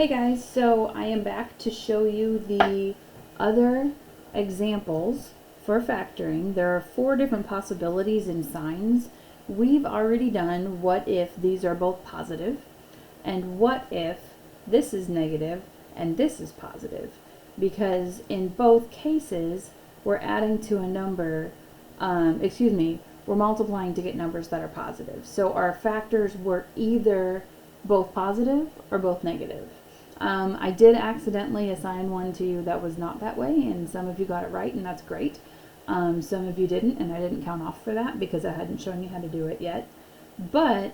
Hey guys, so I am back to show you the other examples for factoring. There are 4 different possibilities and signs. We've already done what if these are both positive, and what if this is negative and this is positive, because in both cases we're adding to a number, we're multiplying to get numbers that are positive. So our factors were either both positive or both negative. I did accidentally assign one to you that was not that way, and some of you got it right, and that's great. Some of you didn't, and I didn't count off for that because I hadn't shown you how to do it yet. But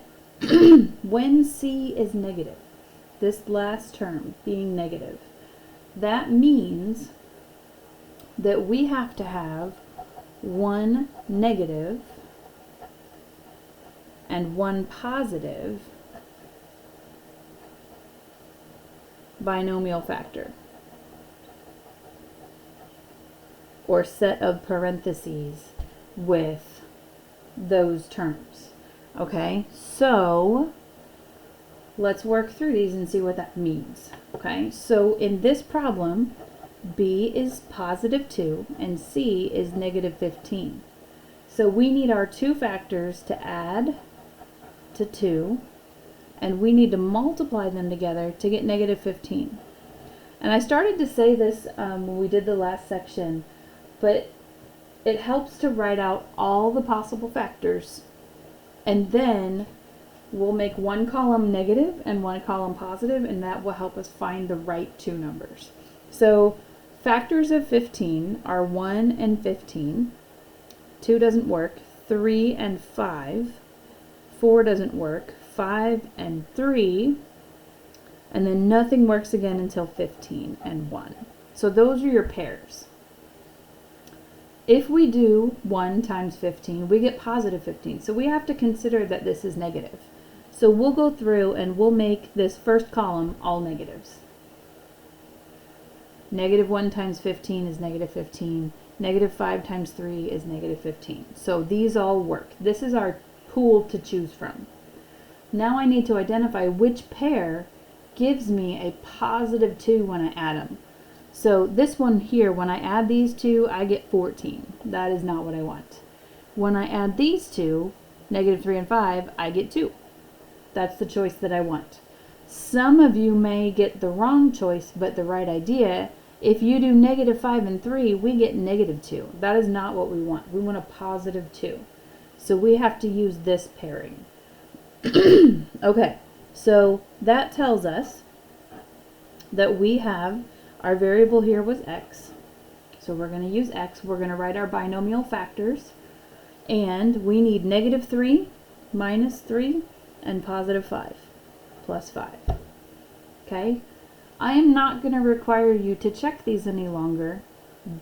when C is negative, this last term being negative, that means that we have to have one negative and one positive binomial factor, or set of parentheses with those terms. Okay, so let's work through these and see what that means. Okay, so in this problem, B is positive 2 and C is negative 15. So we need our two factors to add to 2, and we need to multiply them together to get negative 15. And I started to say this when we did the last section, but it helps to write out all the possible factors, and then we'll make one column negative and one column positive, and that will help us find the right two numbers. So factors of 15 are 1 and 15, 2 doesn't work, 3 and 5, 4 doesn't work, 5 and 3, and then nothing works again until 15 and 1. So those are your pairs. If we do 1 times 15, we get positive 15. So we have to consider that this is negative. So we'll go through and we'll make this first column all negatives. Negative 1 times 15 is negative 15. Negative 5 times 3 is negative 15. So these all work. This is our pool to choose from. Now I need to identify which pair gives me a positive 2 when I add them. So this one here, when I add these two, I get 14. That is not what I want. When I add these two, negative 3 and 5, I get 2. That's the choice that I want. Some of you may get the wrong choice, but the right idea. If you do negative 5 and 3, we get negative 2. That is not what we want. We want a positive 2. So we have to use this pairing. Okay, so that tells us that we have our variable here was x. So we're going to use x. We're going to write our binomial factors. And we need negative 3, minus 3, and positive 5, plus 5. Okay? I am not going to require you to check these any longer,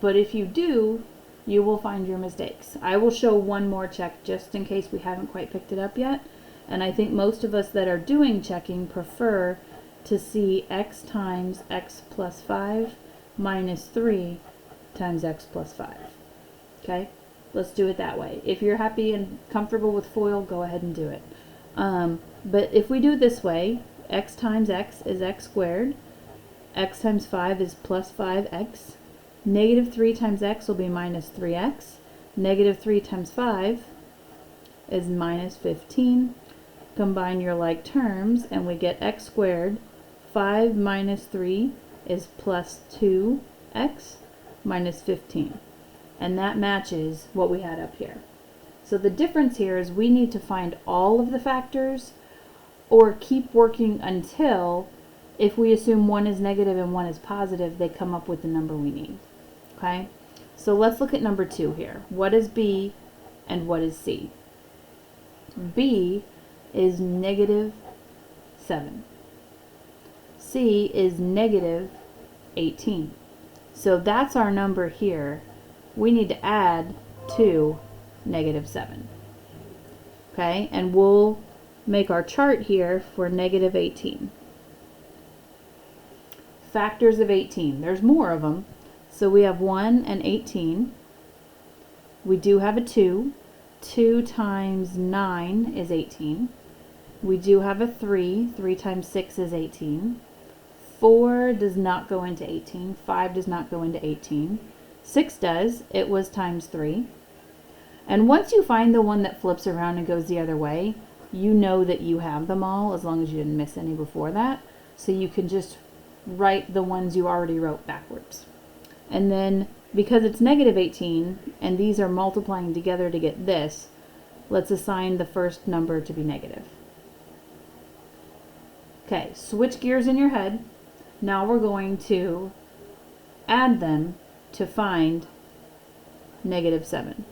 but if you do, you will find your mistakes. I will show one more check just in case we haven't quite picked it up yet. And I think most of us that are doing checking prefer to see x times x plus 5 minus 3 times x plus 5. Okay? Let's do it that way. If you're happy and comfortable with FOIL, go ahead and do it. But if we do it this way, x times x is x squared. X times 5 is plus 5x. Negative 3 times x will be minus 3x. Negative 3 times 5 is minus 15. Combine your like terms and we get x squared. 5 minus 3 is plus 2x minus 15. And that matches what we had up here. So the difference here is we need to find all of the factors or keep working until, if we assume one is negative and one is positive, they come up with the number we need. Okay? So let's look at number 2 here. What is B and what is C? B is negative 7. C is negative 18. So that's our number here. We need to add to negative 7. Okay? And we'll make our chart here for negative 18. Factors of 18. There's more of them. So we have 1 and 18. We do have a 2. 2 times 9 is 18. We do have a 3. 3 times 6 is 18. 4 does not go into 18. 5 does not go into 18. 6 does. It was times 3. And once you find the one that flips around and goes the other way, you know that you have them all as long as you didn't miss any before that. So you can just write the ones you already wrote backwards. And then because it's negative 18 and these are multiplying together to get this, let's assign the first number to be negative. Okay, switch gears in your head. Now we're going to add them to find negative 7.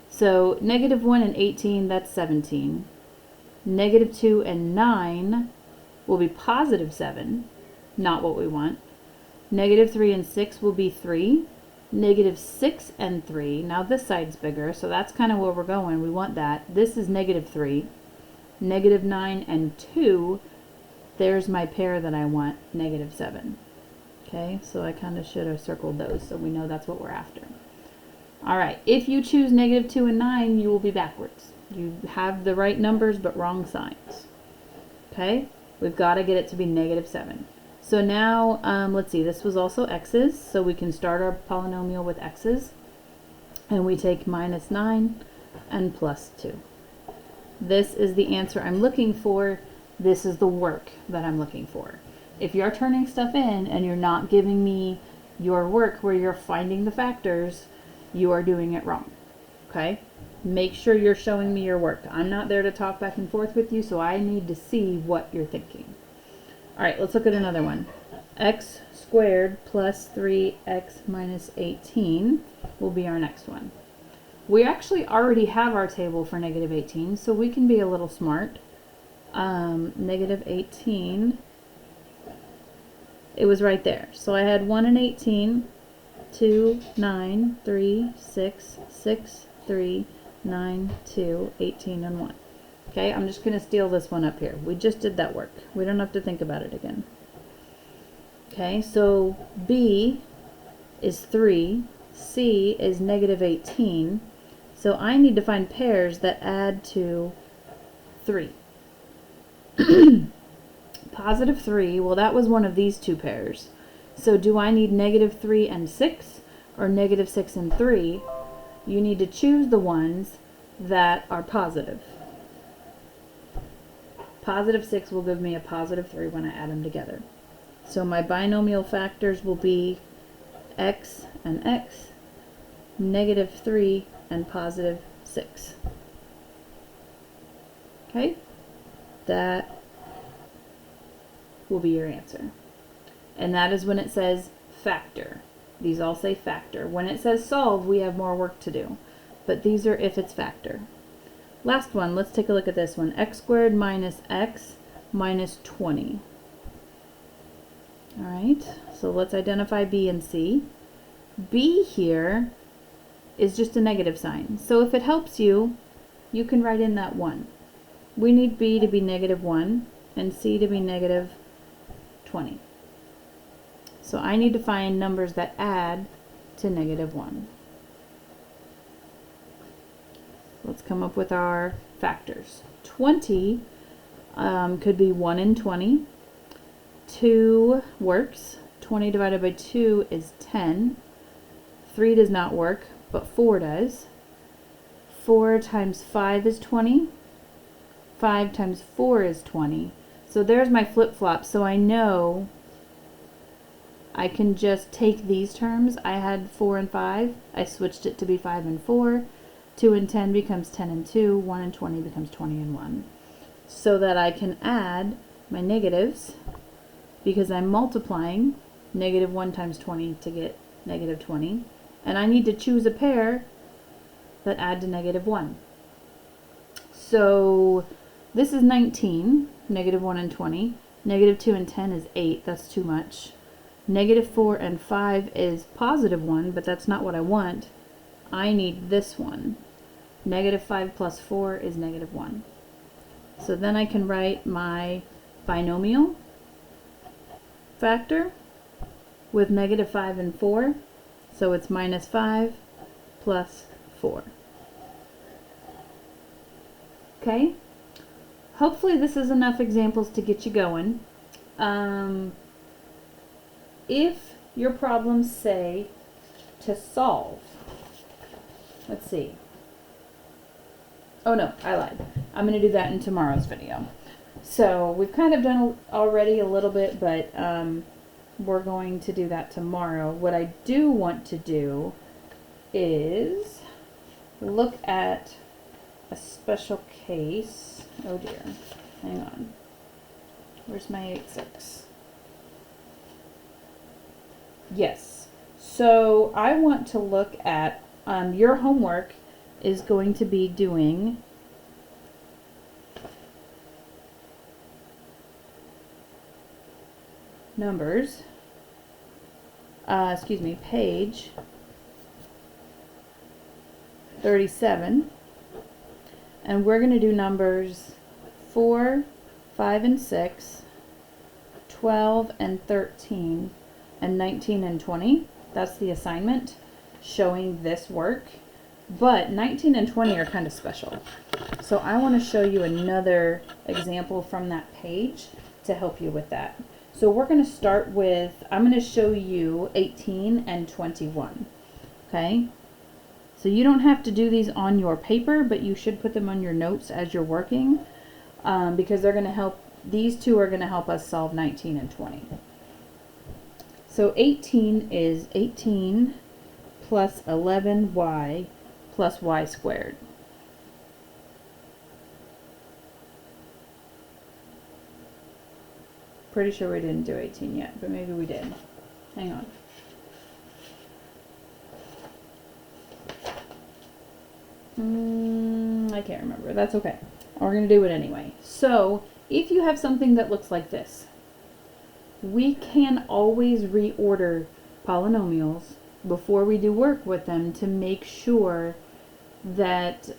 So negative 1 and 18, that's 17. Negative 2 and 9 will be positive 7, not what we want. Negative 3 and 6 will be 3. Negative 6 and 3, now this side's bigger, so that's kind of where we're going. We want that. This is negative 3. Negative 9 and 2, there's my pair that I want, negative 7. Okay, so I kind of should have circled those so we know that's what we're after. Alright, if you choose negative 2 and 9, you will be backwards. You have the right numbers but wrong signs. Okay, we've got to get it to be negative 7. So now, let's see, this was also x's, so we can start our polynomial with x's. And we take minus 9 and plus 2. This is the answer I'm looking for. This is the work that I'm looking for. If you're turning stuff in and you're not giving me your work where you're finding the factors, you are doing it wrong. Okay? Make sure you're showing me your work. I'm not there to talk back and forth with you, so I need to see what you're thinking. Alright, let's look at another one. X squared plus 3x minus 18 will be our next one. We actually already have our table for negative 18, so we can be a little smart. Negative 18, it was right there. So I had 1 and 18, 2, 9, 3, 6, 6, 3, 9, 2, 18, and 1. Okay, I'm just going to steal this one up here. We just did that work. We don't have to think about it again. Okay, so B is 3, C is negative 18, so I need to find pairs that add to 3. Positive 3, well that was one of these two pairs. So do I need negative 3 and 6 or negative 6 and 3? You need to choose the ones that are positive. Positive 6 will give me a positive 3 when I add them together. So my binomial factors will be x and x, negative 3 and positive 6. Okay? That will be your answer. And that is when it says factor. These all say factor. When it says solve, we have more work to do. But these are if it's factor. Last one, let's take a look at this one. X squared minus x minus 20. Alright, so let's identify B and C. B here is just a negative sign. So if it helps you, you can write in that 1. We need B to be negative 1 and C to be negative 20. So I need to find numbers that add to negative 1. Let's come up with our factors. 20 could be 1 and 20. 2 works. 20 divided by 2 is 10. 3 does not work, but 4 does. 4 times 5 is 20. 5 times 4 is 20. So there's my flip-flop, so I know I can just take these terms. I had 4 and 5. I switched it to be 5 and 4. 2 and 10 becomes 10 and 2. 1 and 20 becomes 20 and 1. So that I can add my negatives because I'm multiplying negative 1 times 20 to get negative 20. And I need to choose a pair that add to negative 1. So this is 19, negative 1 and 20. Negative 2 and 10 is 8. That's too much. Negative 4 and 5 is positive 1, but that's not what I want. I need this one. Negative 5 plus 4 is negative 1. So then I can write my binomial factor with negative 5 and 4. So it's minus 5 plus 4. Okay? Hopefully this is enough examples to get you going. if your problems say to solve, let's see. Oh no, I lied. I'm going to do that in tomorrow's video. So we've kind of done already a little bit, but we're going to do that tomorrow. What I do want to do is look at a special case. Oh dear. Hang on. Where's my 8-6? Yes. So I want to look at your homework is going to be doing numbers, page 37, and we're going to do numbers 4, 5, and 6, 12 and 13, and 19 and 20. That's the assignment showing this work. But 19 and 20 are kind of special. So I want to show you another example from that page to help you with that. So we're going to start with, I'm going to show you 18 and 21. Okay? So you don't have to do these on your paper, but you should put them on your notes as you're working because they're going to help, these two are going to help us solve 19 and 20. So 18 is 18 plus 11y plus y squared. Pretty sure we didn't do 18 yet, but maybe we did. Hang on. I can't remember. That's okay. We're going to do it anyway. So, if you have something that looks like this, we can always reorder polynomials before we do work with them to make sure that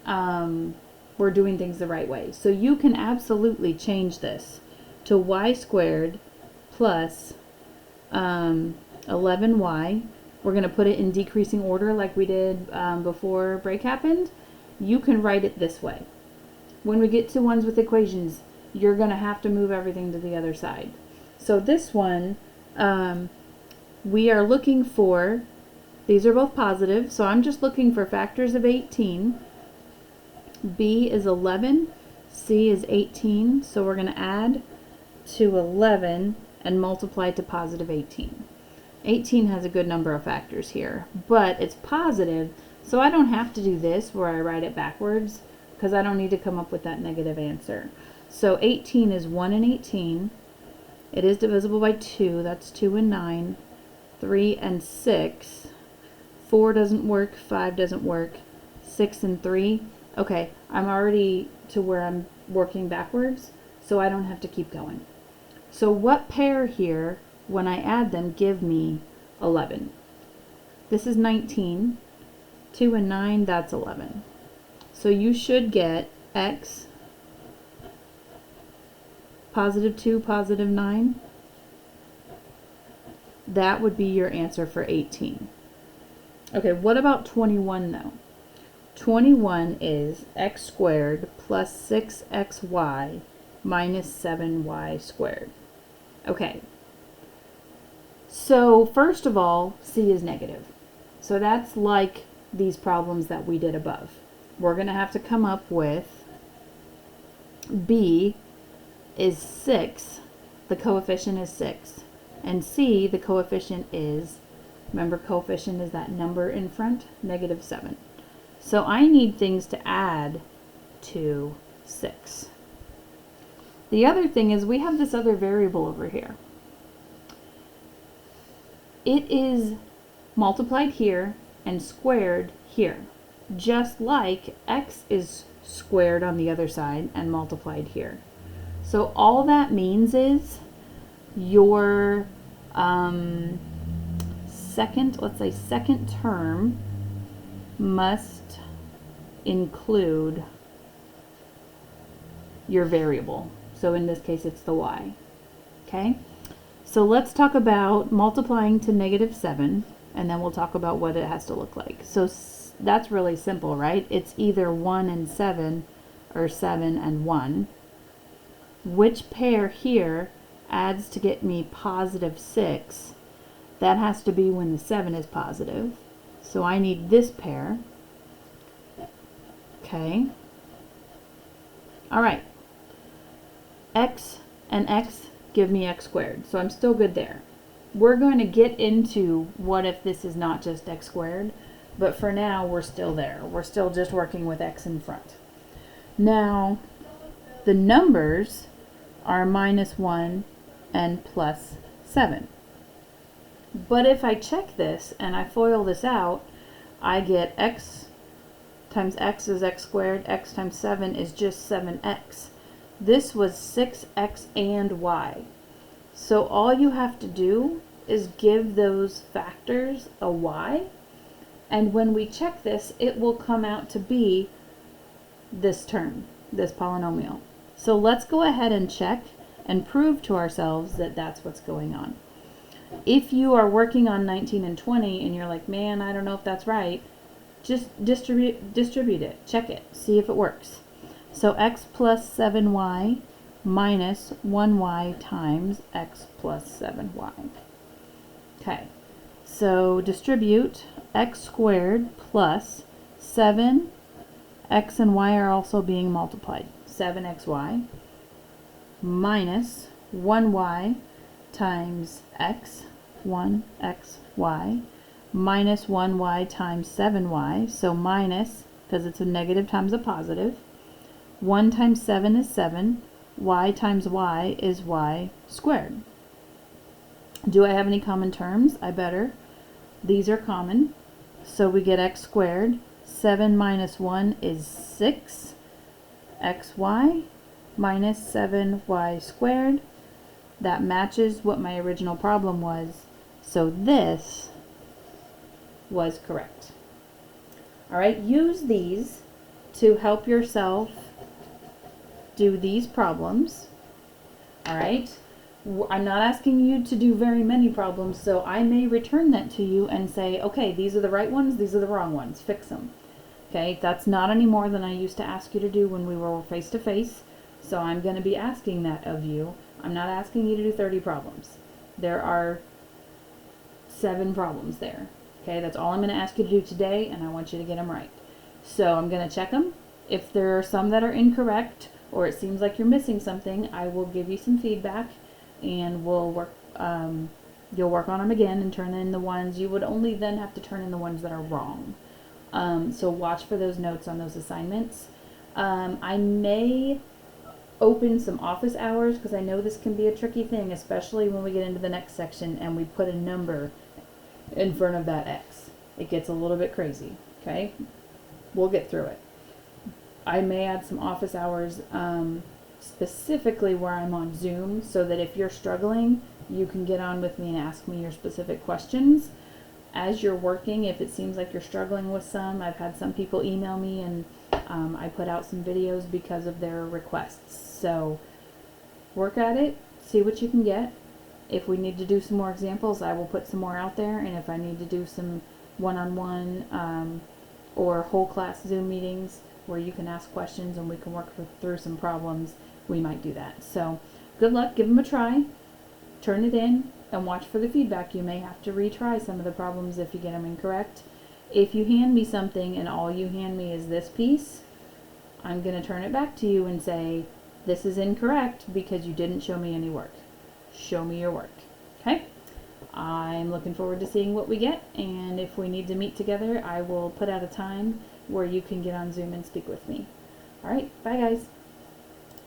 we're doing things the right way. So you can absolutely change this to y squared plus 11y. We're going to put it in decreasing order like we did before break happened. You can write it this way. When we get to ones with equations, you're going to have to move everything to the other side. So this one, we are looking for, these are both positive, so I'm just looking for factors of 18. B is 11, C is 18, so we're going to add to 11 and multiply to positive 18. 18 has a good number of factors here, but it's positive, so I don't have to do this where I write it backwards because I don't need to come up with that negative answer. So 18 is 1 and 18. It is divisible by 2, that's 2 and 9, 3 and 6, 4 doesn't work, 5 doesn't work, 6 and 3. Okay, I'm already to where I'm working backwards, so I don't have to keep going. So what pair here, when I add them, give me 11? This is 19, 2 and 9, that's 11. So you should get x positive 2, positive 9. That would be your answer for 18. Okay, what about 21 though? 21 is x squared plus 6xy minus 7y squared. Okay, so first of all, C is negative. So that's like these problems that we did above. We're going to have to come up with B is 6, the coefficient is 6, and C, the coefficient is, remember coefficient is that number in front, negative 7. So I need things to add to 6. The other thing is we have this other variable over here. It is multiplied here and squared here, just like x is squared on the other side and multiplied here. So all that means is your second term must include your variable. So in this case, it's the y. Okay? So let's talk about multiplying to negative 7, and then we'll talk about what it has to look like. So that's really simple, right? It's either 1 and 7 or 7 and 1. Which pair here adds to get me positive 6? That has to be when the 7 is positive. So I need this pair. Okay. All right. X and X give me X squared. So I'm still good there. We're going to get into what if this is not just X squared, but for now we're still there. We're still just working with X in front. Now, the numbers are -1 and +7. But if I check this and I FOIL this out, I get X times X is X squared, X times 7 is just 7X. This was 6X and Y. So all you have to do is give those factors a Y, and when we check this, it will come out to be this term, this polynomial. So let's go ahead and check and prove to ourselves that that's what's going on. If you are working on 19 and 20 and you're like, man, I don't know if that's right, just distribute it, check it, see if it works. So X plus 7Y minus 1Y times X plus 7Y. Okay, so distribute X squared plus 7, X and Y are also being multiplied, 7XY minus 1Y times X, 1XY, minus 1Y times 7Y, so minus, because it's a negative times a positive, 1 times 7 is 7, Y times Y is Y squared. Do I have any common terms? I better. These are common, so we get X squared. 7 minus 1 is 6, XY minus 7Y squared. That matches what my original problem was, so this was correct. Alright, use these to help yourself do these problems. Alright, I'm not asking you to do very many problems, so I may return that to you and say, okay, these are the right ones, these are the wrong ones, fix them. Okay, that's not any more than I used to ask you to do when we were face to face, so I'm going to be asking that of you. I'm not asking you to do 30 problems. There are 7 problems there. Okay, that's all I'm going to ask you to do today, and I want you to get them right. So I'm going to check them. If there are some that are incorrect, or it seems like you're missing something, I will give you some feedback, and we'll work. You'll work on them again and turn in the ones. You would only then have to turn in the ones that are wrong. So watch for those notes on those assignments. I may open some office hours because I know this can be a tricky thing, especially when we get into the next section and we put a number in front of that X. It gets a little bit crazy, okay? We'll get through it. I may add some office hours specifically where I'm on Zoom, so that if you're struggling, you can get on with me and ask me your specific questions. As you're working, if it seems like you're struggling with some, I've had some people email me, and I put out some videos because of their requests. So work at it, see what you can get. If we need to do some more examples, I will put some more out there, and if I need to do some one-on-one or whole class Zoom meetings where you can ask questions and we can work through some problems, we might do that. So good luck, give them a try, turn it in, and watch for the feedback. You may have to retry some of the problems if you get them incorrect. If you hand me something and all you hand me is this piece, I'm going to turn it back to you and say, this is incorrect because you didn't show me any work. Show me your work. Okay? I'm looking forward to seeing what we get, and if we need to meet together, I will put out a time where you can get on Zoom and speak with me. Alright, bye guys.